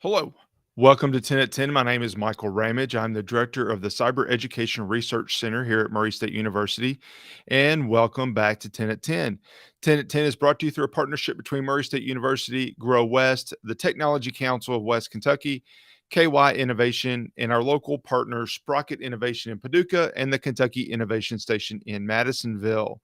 Hello. Welcome to 10 at 10. My name is Michael Ramage. I'm the director of the Cyber Education Research Center here at Murray State University. And welcome back to 10 at 10. 10 at 10 is brought to you through a partnership between Murray State University, Grow West, the Technology Council of West Kentucky, KY Innovation, and our local partners, Sprocket Innovation in Paducah and the Kentucky Innovation Station in Madisonville.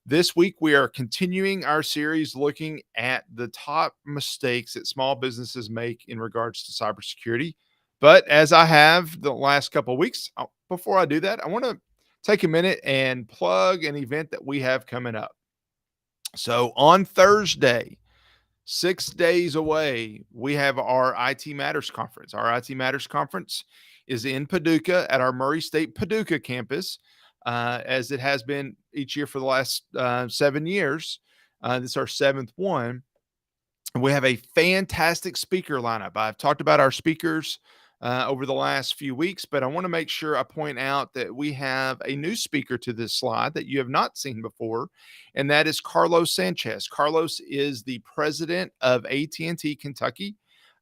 This week, we are continuing our series looking at the top mistakes that small businesses make in regards to cybersecurity. But as I have the last couple of weeks, before I do that, I want to take a minute and plug an event that we have coming up. So on Thursday, 6 days away, we have our IT Matters Conference. Our IT Matters Conference is in Paducah at our Murray State Paducah campus, as it has been each year for the last 7 years. This is our seventh one. We have a fantastic speaker lineup. I've talked about our speakers over the last few weeks, but I want to make sure I point out that we have a new speaker to this slide that you have not seen before, and that is Carlos Sanchez. Carlos is the president of AT&T Kentucky.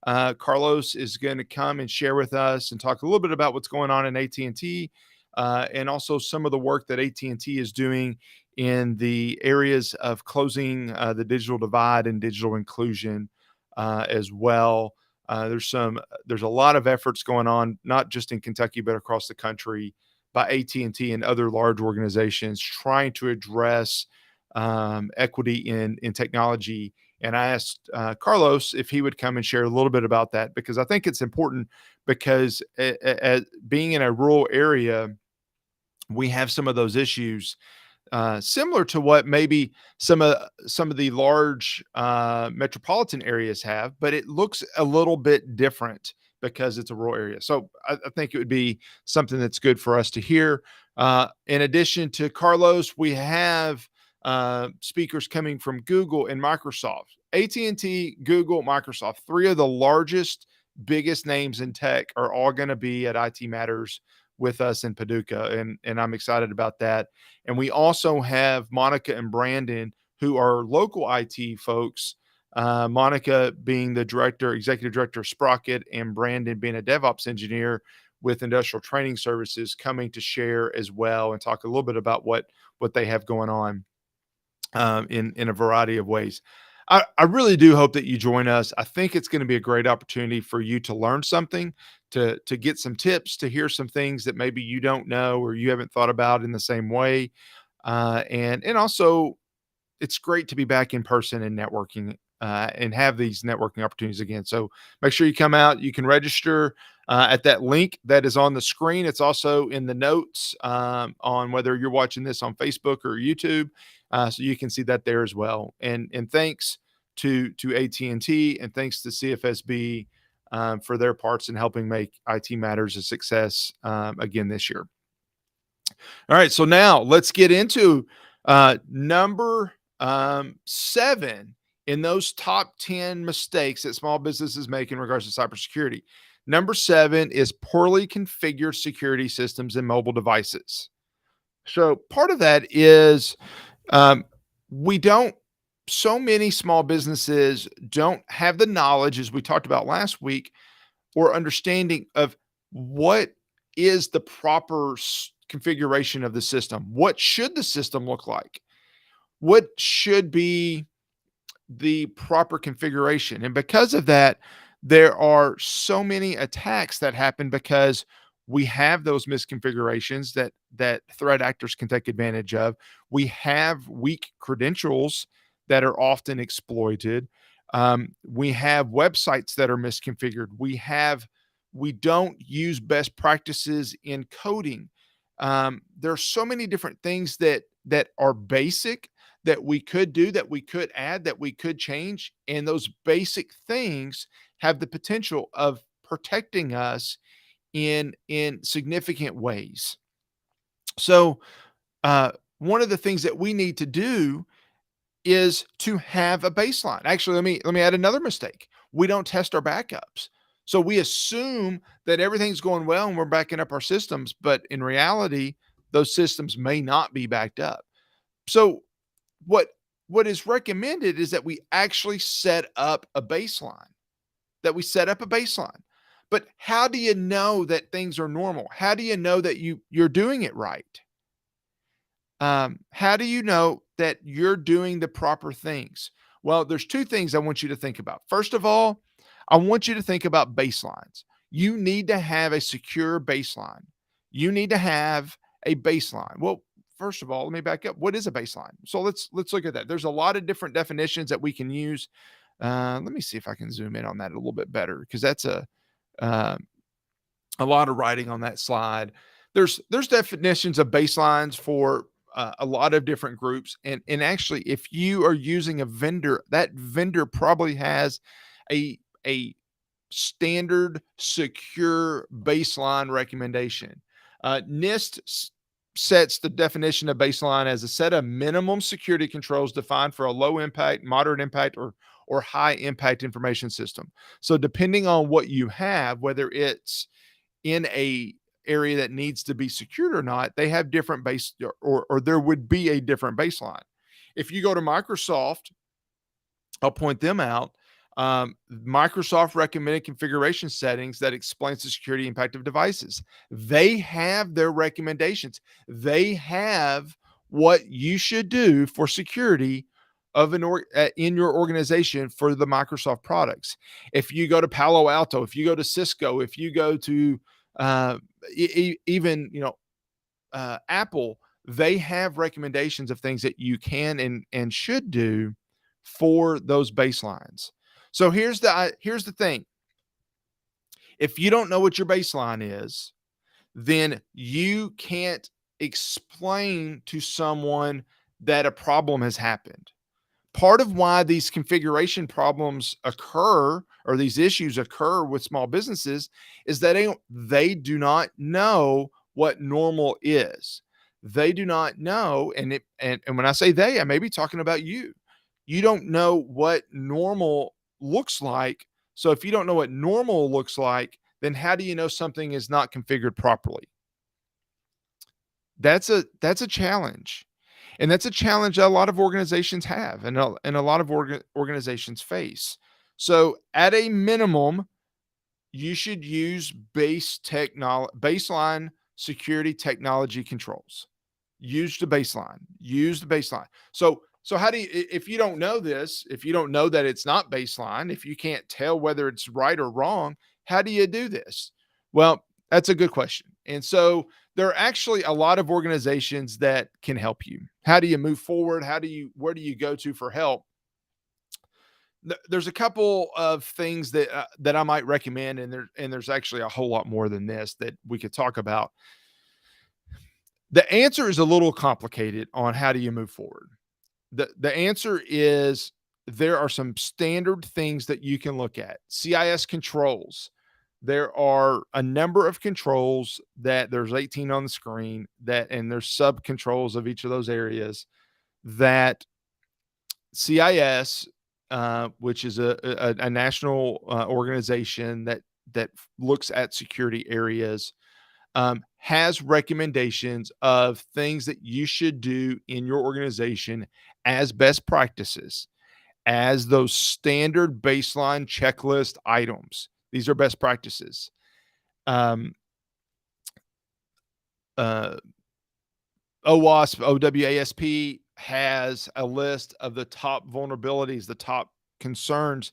Carlos is going to come and share with us and talk a little bit about what's going on in AT&T, and also some of the work that AT&T is doing in the areas of closing the digital divide and digital inclusion as well. There's a lot of efforts going on, not just in Kentucky, but across the country by AT&T and other large organizations trying to address equity in technology. And I asked Carlos if he would come and share a little bit about that, because I think it's important, because being in a rural area, we have some of those issues similar to what maybe some of the large metropolitan areas have, but it looks a little bit different because it's a rural area. So I think it would be something that's good for us to hear. In addition to Carlos, we have speakers coming from Google and Microsoft. AT&T, Google, Microsoft, three of the largest, biggest names in tech are all going to be at IT Matters with us in Paducah, and I'm excited about that. And we also have Monica and Brandon, who are local IT folks. Monica being the executive director of Sprocket, and Brandon being a DevOps engineer with Industrial Training Services, coming to share as well and talk a little bit about what they have going on in a variety of ways. I really do hope that you join us. I think it's going to be a great opportunity for you to learn something, to get some tips, to hear some things that maybe you don't know or you haven't thought about in the same way. And also, it's great to be back in person and networking and have these networking opportunities again. So make sure you come out. You can register at that link that is on the screen. It's also in the notes on whether you're watching this on Facebook or YouTube. So you can see that there as well. And thanks to AT&T, and thanks to CFSB for their parts in helping make IT Matters a success again this year. All right, so now let's get into number 7 in those top 10 mistakes that small businesses make in regards to cybersecurity. Number 7 is poorly configured security systems in mobile devices. So part of that is so many small businesses don't have the knowledge, as we talked about last week, or understanding of what is the proper configuration of the system. What should the system look like? What should be the proper configuration? And because of that, there are so many attacks that happen because we have those misconfigurations that threat actors can take advantage of. We have weak credentials that are often exploited. We have websites that are misconfigured. We don't use best practices in coding. There are so many different things that are basic that we could do, that we could add, that we could change, and those basic things have the potential of protecting us in significant ways. So one of the things that we need to do is to have a baseline. Actually, let me add another mistake. We don't test our backups. So we assume that everything's going well and we're backing up our systems, but in reality, those systems may not be backed up. So what is recommended is that we actually set up a baseline. that we set up a baseline. But how do you know that things are normal? How do you know that you're doing it right? How do you know that you're doing the proper things? Well, there's two things I want you to think about. First of all, I want you to think about baselines. You need to have a secure baseline. You need to have a baseline. Well, first of all, let me back up. What is a baseline? So let's look at that. There's a lot of different definitions that we can use. Let me see if I can zoom in on that a little bit better because that's uh, a lot of writing on that slide. There's definitions of baselines for a lot of different groups, and actually, if you are using a vendor, that vendor probably has a standard secure baseline recommendation. NIST sets the definition of baseline as a set of minimum security controls defined for a low impact, moderate impact, or high impact information system. So depending on what you have, whether it's in a area that needs to be secured or not, they have different base or there would be a different baseline. If you go to Microsoft, I'll point them out. Microsoft recommended configuration settings that explains the security impact of devices. They have their recommendations. They have what you should do for security of in your organization for the Microsoft products. If you go to Palo Alto, if you go to Cisco, if you go to uh, even Apple, they have recommendations of things that you can and should do for those baselines. So here's the thing. If you don't know what your baseline is, then you can't explain to someone that a problem has happened. Part of why these configuration problems occur or these issues occur with small businesses is that they do not know what normal is. They do not know, and when I say they, I may be talking about you. You don't know what normal looks like. So if you don't know what normal looks like, then how do you know something is not configured properly? That's a challenge. And that's a challenge that a lot of organizations have and a lot of organizations face. So at a minimum, you should use baseline security technology controls. Use the baseline. So how do you, if you don't know this, if you don't know that it's not baseline, if you can't tell whether it's right or wrong, how do you do this? Well, that's a good question. And so there are actually a lot of organizations that can help you. How do you move forward? Where do you go to for help? There's a couple of things that I might recommend, and there's actually a whole lot more than this that we could talk about. The answer is a little complicated on how do you move forward. The answer is there are some standard things that you can look at. CIS controls. There are a number of controls that there's 18 on the screen and there's sub controls of each of those areas that CIS, which is a national organization that looks at security areas, has recommendations of things that you should do in your organization as best practices, as those standard baseline checklist items. These are best practices. Um, uh, OWASP has a list of the top vulnerabilities, the top concerns.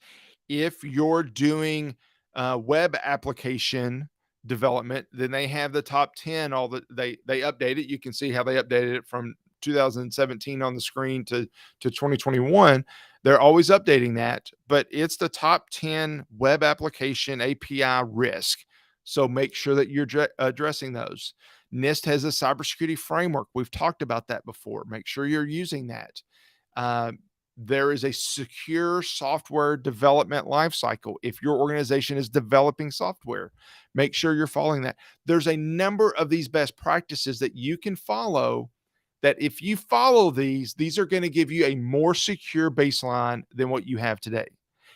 If you're doing web application development, then they have the top 10. They update it. You can see how they updated it from 2017 on the screen to 2021. They're always updating that, but it's the top 10 web application API risk. So make sure that you're addressing those. NIST has a cybersecurity framework. We've talked about that before. Make sure you're using that. There is a secure software development lifecycle. If your organization is developing software, make sure you're following that. There's a number of these best practices that you can follow that if you follow these are going to give you a more secure baseline than what you have today.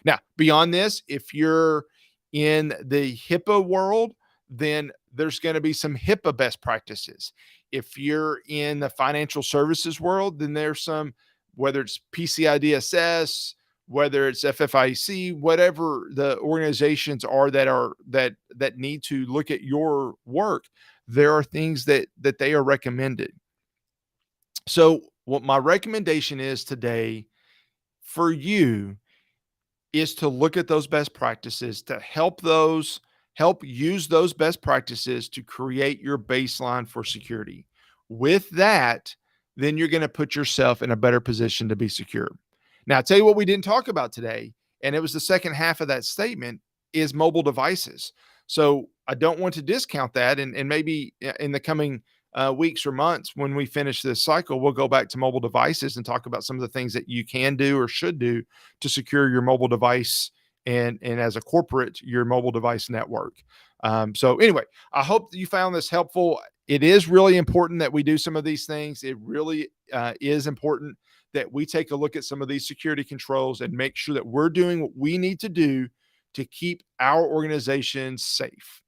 Now, beyond this, if you're in the HIPAA world, then there's going to be some HIPAA best practices. If you're in the financial services world, then there's some, whether it's PCI DSS, whether it's FFIC, whatever the organizations are that need to look at your work, there are things that they are recommended. So what my recommendation is today for you is to look at those best practices, to help use those best practices to create your baseline for security. With that, then you're going to put yourself in a better position to be secure. Now, I'll tell you what we didn't talk about today, and it was the second half of that statement, is mobile devices. So I don't want to discount that, and maybe in the coming weeks or months when we finish this cycle, we'll go back to mobile devices and talk about some of the things that you can do or should do to secure your mobile device and as a corporate, your mobile device network. So anyway, I hope that you found this helpful. It is really important that we do some of these things. It really is important that we take a look at some of these security controls and make sure that we're doing what we need to do to keep our organizations safe.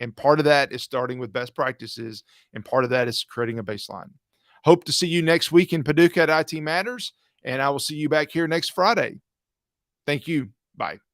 And part of that is starting with best practices, and part of that is creating a baseline. Hope to see you next week in Paducah at IT Matters, and I will see you back here next Friday. Thank you. Bye.